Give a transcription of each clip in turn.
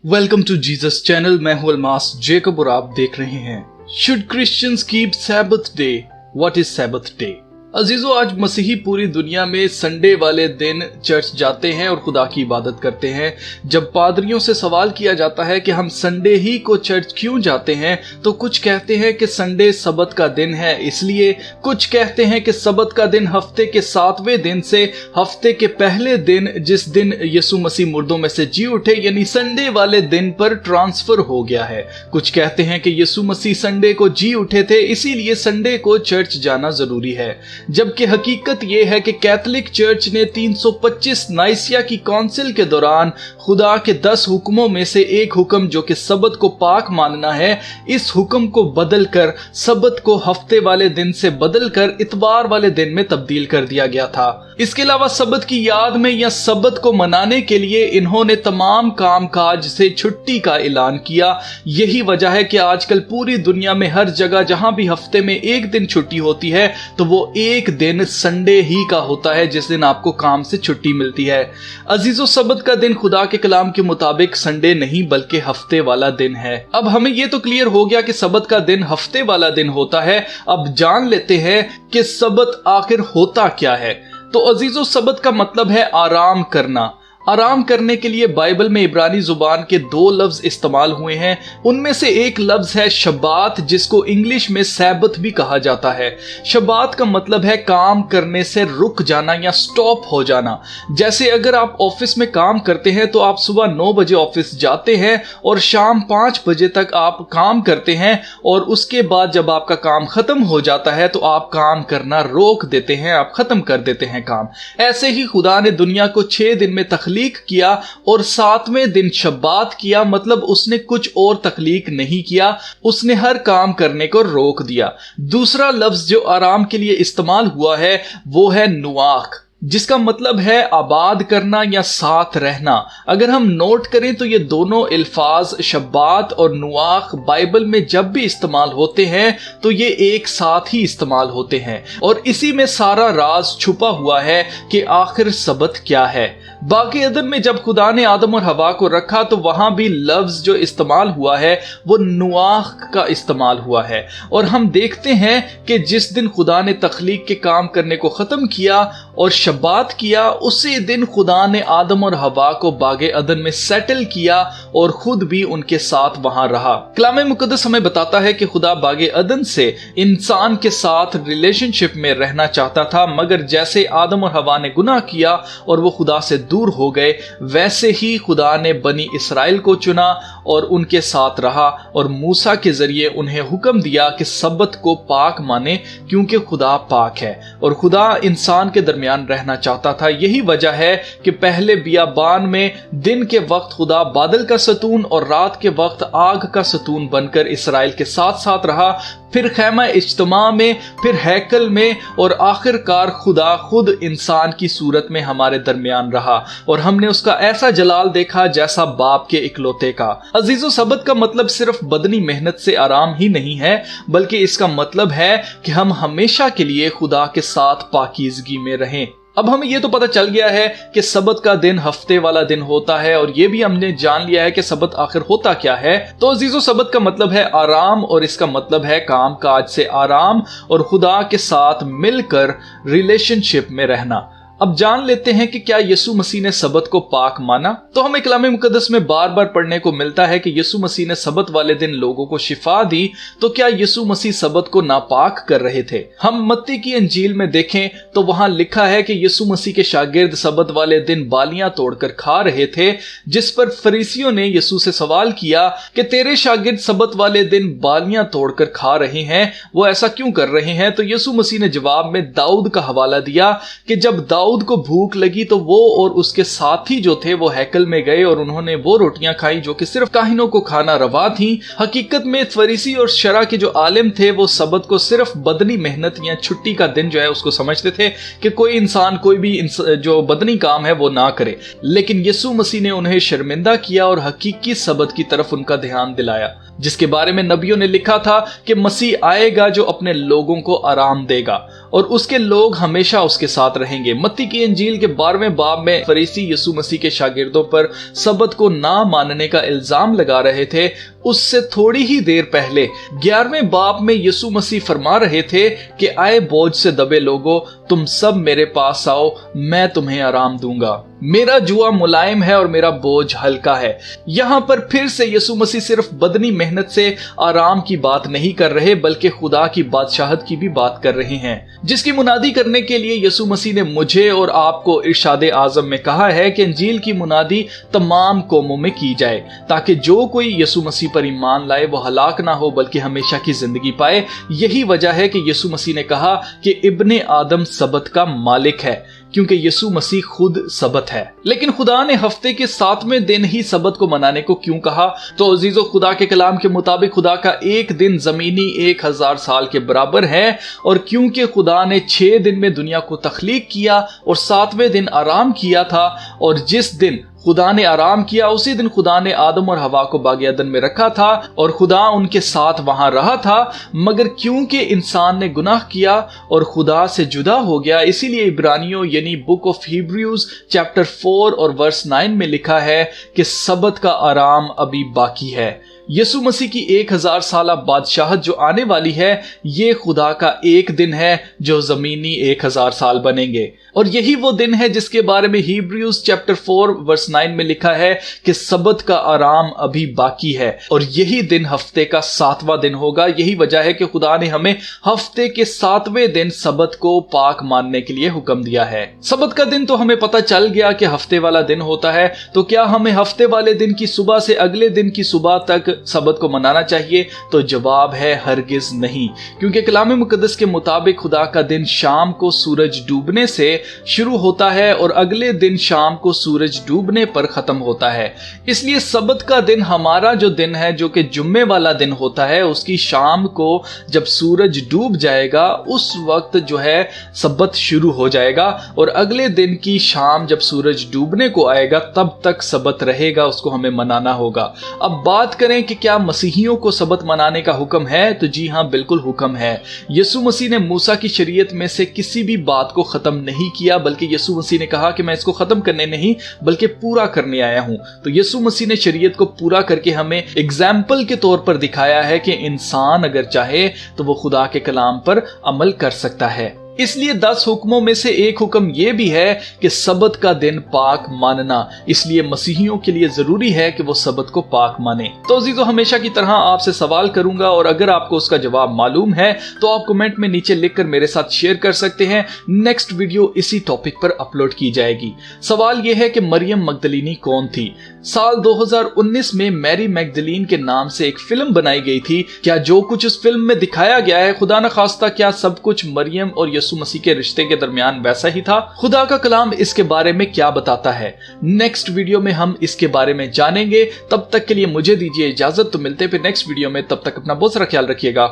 Welcome to Jesus channel. मैं हूं Almas Jacob और आप देख रहे हैं should Christians keep Sabbath day? What is Sabbath day? अजीजों, आज मसीही पूरी दुनिया में संडे वाले दिन चर्च जाते हैं और खुदा की इबादत करते हैं। जब पादरियों से सवाल किया जाता है कि हम संडे ही को चर्च क्यों जाते हैं, तो कुछ कहते हैं कि संडे सबत का दिन है इसलिए, कुछ कहते हैं कि सबत का दिन हफ्ते के 7वें दिन से हफ्ते के पहले दिन जिस दिन यीशु मसीह मुर्दों में से जी उठे यानी संडे वाले दिन पर ट्रांसफर हो गया है। कुछ कहते हैं कि यीशु मसीह संडे को जी उठे थे इसीलिए संडे को चर्च जाना जरूरी है, जबकि हकीकत यह है कि कैथोलिक चर्च ने 325 नाइसिया की काउंसिल के दौरान खुदा के 10 हुक्मों में से एक हुक्म जो कि सबत को पाक मानना है, इस हुक्म को बदलकर सबत को हफ्ते वाले दिन से बदलकर इतवार वाले दिन में तब्दील कर दिया गया था। इसके अलावा सबत की याद में या सबत को मनाने के लिए इन्होंने तमाम कामकाज से छुट्टी का ऐलान किया। यही वजह है कि आजकल पूरी दुनिया में हर जगह जहां भी हफ्ते में एक दिन छुट्टी होती है तो वो एक दिन संडे ही का होता है जिस दिन आपको काम से छुट्टी मिलती है। अजीजों, सबत का दिन खुदा के कलाम के मुताबिक संडे नहीं बल्कि हफ्ते वाला दिन है। अब हमें यह तो क्लियर हो गया कि सबत का दिन हफ्ते वाला दिन होता है। अब जान लेते हैं कि सबत आखिर होता क्या है। तो अजीजों, सबत का मतलब है आराम करना। आराम करने के लिए बाइबल में इब्रानी जुबान के 2 लफ्ज इस्तेमाल हुए हैं। उनमें से एक लफ्ज है शबात, जिसको इंग्लिश में सैबत भी कहा जाता है। शबात का मतलब है काम करने से रुक जाना या स्टॉप हो जाना। जैसे अगर आप ऑफिस में काम करते हैं तो आप सुबह 9 बजे ऑफिस जाते हैं और शाम 5 बजे तक आप काम करते हैं और उसके बाद जब आपका काम खत्म हो जाता है तो आप काम करना रोक देते हैं, आप खत्म कर देते हैं काम। ऐसे ही खुदा ने दुनिया को 6 दिन में तख्लीक किया और 7वें दिन शब्बात किया, मतलब उसने कुछ और तख्लीक नहीं किया, उसने हर काम करने को रोक दिया। दूसरा लफ्ज जो आराम के लिए इस्तेमाल हुआ है वो है नुआख, जिसका मतलब है आबाद करना या साथ रहना। अगर हम नोट करें तो ये दोनों अल्फाज शब्बात और नुआख बाइबल में जब भी इस्तेमाल होते हैं तो ये एक साथ ही इस्तेमाल होते हैं और इसी में सारा राज छुपा हुआ है कि आखिर सबत क्या है। बाकी अदन में जब खुदा ने आदम और हवा को रखा तो वहां भी लफ्ज जो इस्तेमाल हुआ है वो नुआख का इस्तेमाल हुआ है। और हम देखते हैं कि जिस दिन खुदा ने तख्लीक के काम करने को खत्म किया और शब्बात किया, उसी दिन खुदा ने आदम और हवा को बागे अदन में सेटल किया और खुद भी उनके साथ वहां रहा। कलाम मुकद्दस हमें बताता है कि खुदा बागे अदन से इंसान के साथ रिलेशनशिप में रहना चाहता था, मगर जैसे आदम और हवा ने गुनाह किया और वो खुदा से दूर हो गए, वैसे ही खुदा ने बनी इसराइल को चुना और उनके साथ रहा और मूसा के जरिए उन्हें हुक्म दिया कि सबत को पाक माने क्योंकि खुदा पाक है और खुदा इंसान के दरमियान रहना चाहता था। यही वजह है कि पहले बियाबान में दिन के वक्त खुदा बादल का सतून और रात के वक्त आग का सतून बनकर इसराइल के साथ साथ रहा, फिर खैमा इज्तिमा में, फिर हैकल में और आखिरकार खुदा खुद इंसान की सूरत में हमारे दरमियान रहा और हमने उसका ऐसा जलाल देखा जैसा बाप के इकलौते का। अजीजों, सबत का मतलब सिर्फ बदनी मेहनत से आराम ही नहीं है, बल्कि इसका मतलब है कि हम हमेशा के लिए खुदा के साथ पाकीज़गी में रहें। अब हमें यह तो पता चल गया है कि सबत का दिन हफ्ते वाला दिन होता है और यह भी हमने जान लिया है कि सबत आखिर होता क्या है। तो अजीजों, सबत का मतलब है आराम और इसका मतलब है काम काज से आराम और खुदा के साथ मिलकर रिलेशनशिप में रहना। अब जान लेते हैं कि क्या यीशु मसीह ने सबत को पाक माना। तो हमें कलाम मुकद्दस में बार बार पढ़ने को मिलता है कि यीशु मसीह ने सबत वाले दिन लोगों को शिफा दी। तो क्या यीशु मसीह सबत को नापाक कर रहे थे? हम मत्ती की इंजील में देखें तो वहां लिखा है कि यीशु मसीह के शागिर्द सबत वाले दिन बालियां तोड़कर खा रहे थे, जिस पर फरीसियों ने यीशु से सवाल किया कि तेरे शागिर्द सबत वाले दिन बालियां तोड़कर खा रहे हैं, वो ऐसा क्यों कर रहे हैं? तो यीशु मसीह ने जवाब में दाऊद का हवाला दिया कि जब दाऊद को भूख लगी तो वो और उसके साथी जो थे वो हैकल में गए और उन्होंने वो रोटियां खाई जो कि सिर्फ काहिनों को खाना रवा थी। हकीकत में फरीसी और शरा के जो आलिम थे वो सबत को सिर्फ बदनी मेहनत या छुट्टी का दिन जो है उसको समझते थे कि कोई इंसान कोई भी जो बदनी काम है वो ना करे, लेकिन यीशु मसीह ने उन्हें शर्मिंदा किया और हकीकी सबत की तरफ उनका ध्यान दिलाया, जिसके बारे में नबियों ने लिखा था कि मसीह आएगा जो अपने लोगों को आराम देगा। اور اس کے لوگ ہمیشہ اس کے ساتھ رہیں گے۔ متی کی انجیل کے 12ویں باب میں فریسی یسوع مسیح کے شاگردوں پر سبت کو نہ ماننے کا الزام لگا رہے تھے، اس سے تھوڑی ہی دیر پہلے 11ویں باب میں یسوع مسیح فرما رہے تھے کہ آئے بوجھ سے دبے لوگو، تم سب میرے پاس آؤ، میں تمہیں آرام دوں گا، میرا جوا ملائم ہے اور میرا بوجھ ہلکا ہے۔ یہاں پر پھر سے یسوع مسیح صرف بدنی محنت سے آرام کی بات نہیں کر رہے بلکہ خدا کی بادشاہت کی بھی بات کر رہے ہیں، جس کی منادی کرنے کے لیے یسوع مسیح نے مجھے اور آپ کو ارشاد اعظم میں کہا ہے کہ انجیل کی منادی تمام قوموں میں کی جائے تاکہ جو کوئی یسوع مسیح پر ایمان لائے وہ ہلاک نہ ہو بلکہ ہمیشہ کی زندگی پائے۔ یہی وجہ ہے کہ یسوع مسیح نے کہا کہ ابن آدم سبت کا مالک ہے، کیونکہ یسوع مسیح خود سبت ہے۔ لیکن خدا نے ہفتے کے 7ویں دن ہی سبت کو منانے کو کیوں کہا؟ تو عزیزو، خدا کے کلام کے مطابق خدا کا ایک دن زمینی 1000 سال کے برابر ہے، اور کیونکہ خدا نے 6 دن میں دنیا کو تخلیق کیا اور 7ویں دن آرام کیا تھا، اور جس دن خدا نے آرام کیا اسی دن خدا نے آدم اور حوا کو باغ عدن میں رکھا تھا اور خدا ان کے ساتھ وہاں رہا تھا، مگر کیونکہ انسان نے گناہ کیا اور خدا سے جدا ہو گیا، اسی لیے عبرانیوں یعنی بک آف ہیبریوز چیپٹر 4 اور ورس 9 میں لکھا ہے کہ سبت کا آرام ابھی باقی ہے۔ یسوع مسیح کی 1000 سالہ بادشاہت جو آنے والی ہے، یہ خدا کا ایک دن ہے جو زمینی 1000 سال بنیں گے، اور یہی وہ دن ہے جس کے بارے میں ہیبریوز چیپٹر 4 ورس 9 میں لکھا ہے کہ سبت کا آرام ابھی باقی ہے، اور یہی دن ہفتے کا 7واں دن ہوگا۔ یہی وجہ ہے کہ خدا نے ہمیں ہفتے کے 7ویں دن سبت کو پاک ماننے کے لیے حکم دیا ہے۔ سبت کا دن تو ہمیں پتہ چل گیا کہ ہفتے والا دن ہوتا ہے، تو کیا ہمیں ہفتے والے دن کی صبح سے اگلے دن کی صبح تک سبت کو منانا چاہیے؟ تو جواب ہے ہرگز نہیں، کیونکہ کلام مقدس کے مطابق خدا کا دن شام کو سورج ڈوبنے سے شروع ہوتا ہے اور اگلے دن شام کو سورج ڈوبنے پر ختم ہوتا ہے۔ اس لیے سبت کا دن ہمارا جو دن ہے، جو کہ جمعے والا دن ہوتا ہے، اس کی شام کو جب سورج ڈوب جائے گا اس وقت جو ہے سبت شروع ہو جائے گا، اور اگلے دن کی شام جب سورج ڈوبنے کو آئے گا تب تک سبت رہے گا، اس کو ہمیں منانا ہوگا۔ اب بات کریں کہ کیا مسیحیوں کو سبت منانے کا حکم ہے؟ تو جی ہاں، بالکل حکم ہے۔ یسوع مسیح نے موسیٰ کی شریعت میں سے کسی بھی بات کو ختم نہیں کیا، بلکہ یسوع مسیح نے کہا کہ میں اس کو ختم کرنے نہیں بلکہ پورا کرنے آیا ہوں۔ تو یسوع مسیح نے شریعت کو پورا کر کے ہمیں اگزامپل کے طور پر دکھایا ہے کہ انسان اگر چاہے تو وہ خدا کے کلام پر عمل کر سکتا ہے۔ اس لیے 10 حکموں میں سے ایک حکم یہ بھی ہے کہ سبت کا دن پاک ماننا، اس لیے مسیحیوں کے لیے ضروری ہے کہ وہ سبت کو پاک مانیں۔ تو عزیزو، ہمیشہ کی طرح آپ سے سوال کروں گا، اور اگر آپ کو اس کا جواب معلوم ہے تو آپ کمنٹ میں نیچے لکھ کر میرے ساتھ شیئر کر سکتے ہیں۔ نیکسٹ ویڈیو اسی ٹاپک پر اپلوڈ کی جائے گی۔ سوال یہ ہے کہ مریم مگدلینی کون تھی؟ سال 2019 میں میری میگدلین کے نام سے ایک فلم بنائی گئی تھی۔ کیا جو کچھ اس فلم میں دکھایا گیا ہے، خدا نہ خواستہ کیا سب کچھ مریم اور یسوع مسیح کے رشتے کے درمیان ویسا ہی تھا؟ خدا کا کلام اس کے بارے میں کیا بتاتا ہے؟ نیکسٹ ویڈیو میں ہم اس کے بارے میں جانیں گے۔ تب تک کے لیے مجھے دیجیے اجازت، تو ملتے پھر نیکسٹ ویڈیو میں۔ تب تک اپنا بہت سارا خیال رکھیے گا۔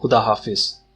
خدا حافظ۔